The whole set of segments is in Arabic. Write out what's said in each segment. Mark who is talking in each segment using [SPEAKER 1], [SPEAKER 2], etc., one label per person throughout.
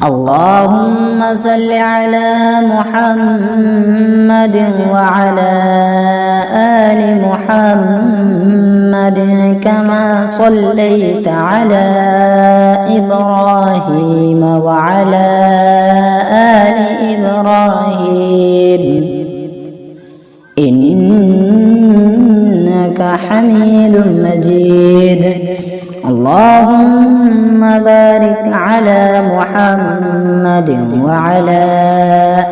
[SPEAKER 1] اللهم صل على محمد وعلى آل محمد كما صليت على إبراهيم وعلى آل إبراهيم إنك حميد مجيد. اللهم بارك على محمد وعلى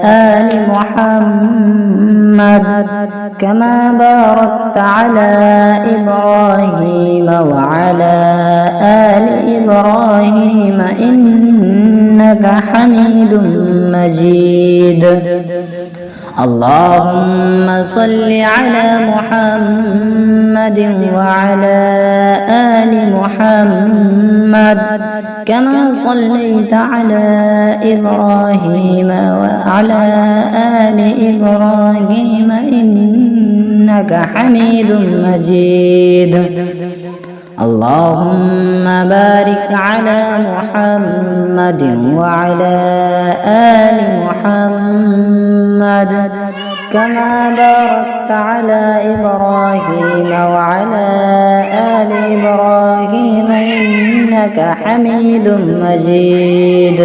[SPEAKER 1] آل محمد كما باركت على إبراهيم وعلى آل إبراهيم إنك حميد مجيد. اللهم صل على محمد وعلى آل محمد كما صليت على إبراهيم وعلى آل إبراهيم إنك حميد مجيد. اللهم بارك على محمد وعلى آل محمد كما باركت على إبراهيم وعلى آل إبراهيم إنك حميد مجيد.